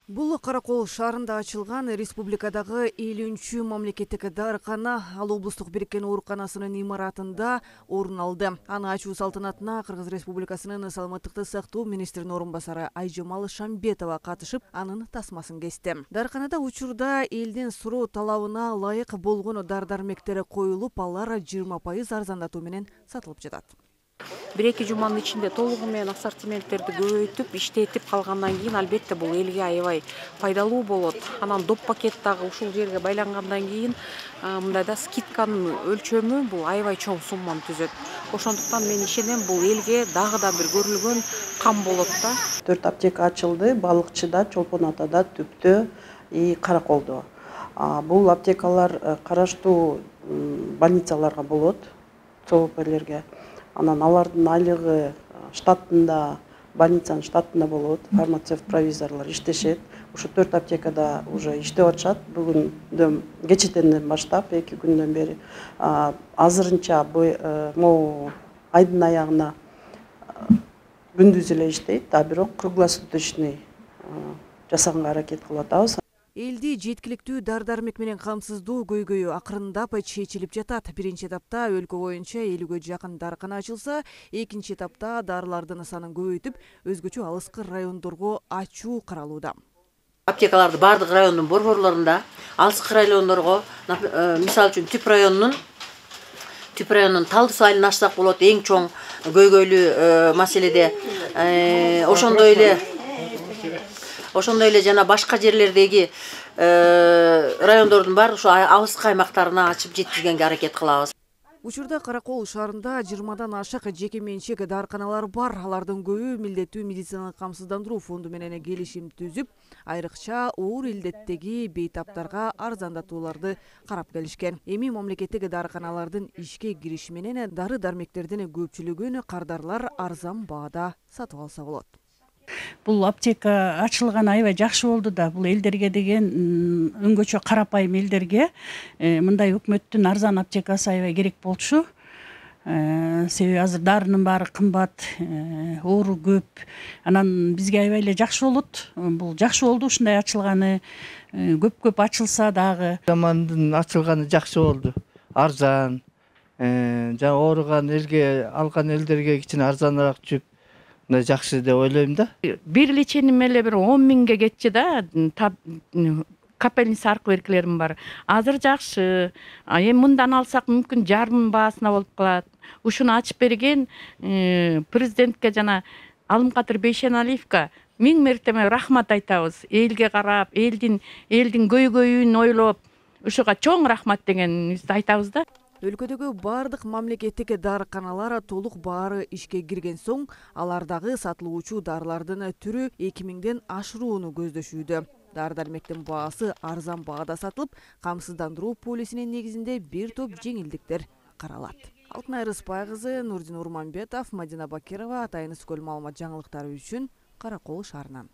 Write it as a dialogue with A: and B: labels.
A: Бул Каракол шаарында ачылган республикадагы 50-чү мамлекеттик дарыкана ал облустук бириккен ооруканасынын имаратында орун алды. Аны ачуу салтанатына Кыргыз Республикасынын саламаттыкты сактоо министринин орун басары Айжамал Шамбетова катышып, анын тасмасын кести. Дарыканада учурда элдин суроо талабына ылайык болгон дар-дармектери коюлуп, алар 20% арзандатуу менен сатылып жатат.
B: Бир-эки жуманын ичинде толугу менен ассортименттерди көбөйтүп, иштетип калгандан кийин албетте бул элге аябай пайдалуу болот. Анан доп пакет дагы ушул жерге байлангандан кийин мындайда скидканын өлчөмү бул аябай чоң сумманы түзөт. Ошондуктан мен ишенем, бул элге дагы да бир көрүлгөн кам болот да.
C: 4 аптека ачылды: Балыкчыда, Чолпон Атада, Түптө и Караколдо. Бул аптекалар караштуу больницаларга болот, ЦОПЛерге. Анан алардын айлыгы штатында, больницанын штатында болот, фармацевт-провизорлор иштешет. Ушу 4 аптекада уже иштеп атышат. Бүгүндөн кечетенден баштап 2 күндөн бери азырынча могу айдын аягына күндүз эле иштейт, бирок круглосуточный жасаганга аракет кылып атабыз.
A: Элди жеткиликтүү дар-дармек менен камсыздоо көйгөйү акырындап чечилип жатат. Биринчи этапта өлкө боюнча 50ге жакын дарыкана ачылса, экинчи этапта дарылардын санын көбөйтүп, өзгөчө алыскы райондорго ачуу каралууда.
D: Аптекаларды бардык райондун борборлорунда, алыскы райондорго, мисалы үчүн Түп районунун Талды сайылын ачсак болот, эң чоң көйгөйлүү маселеде. Ошондой эле жана башка жерлердеги райондордун бар ушу алыскы аймактарына ачып жеткизгенге аракет кылабыз.
A: Учурда Каракол шаарында 20дан ашык жеке менчик дарыканалар бар. Алардын көбү милдеттүү медициналык камсыздандыруу фонду менен келишим түзүп, айрыкча оор илдеттеги бейтаптарга арзандатууларды карап келишкен. Эми мамлекеттик дарыканалардын ишке кириши менен дары-дармектердин көпчүлүгүн кардарлар арзан баада сатып алса болот.
E: Бул аптека ачылган аябай жакшы болду да. Бул элдерге деген, өңгөчө карапайым элдерге мындай өкмөттүн арзан аптекасы аябай керек болчу. Себеби азыр дарынын баары кымбат, оору көп. Анан бизге аябай эле жакшы болот. Бул жакшы болду ушундай ачылганы. Көп ачылса дагы.
F: Замандын ачылганы жакшы болду. Арзан. Жана ооруган элге, алган элдерге кичине арзаныраак түшүп, жакшы деп ойлойм да.
B: Бир лечением эле бир 10 миңге кетчү да. Капельница аркылуу беркилерим бар. Азыр жакшы. Эми мындан алсак мүмкүн жарым баасына болуп калат. Ушуну ачып берген президентке жана Алымкадыр Бейшеналиевке 1000 мертеме рахмат айтабыз. Элге карап, элдин көйгөйүн ойлоп, ушуга чоң рахмат дегенибизди айтабыз да.
A: Өлкөдөгү бардык мамлекеттик дарыканалар толук баары ишке кирген соң, алардагы сатылуучу дарылардын түрү 2000ден ашырууну көздөшүүдө. Дары-дармектин баасы арзан баада сатылып, камсыздандыруу полисинин негизинде бир топ жеңилдиктер каралат. Алтынай Рыспай кызы, Нурдин Урманбетов, Мадина Бакирова, Атайын Скөл маалымат жаңылыктары үчүн Каракол шаарынан.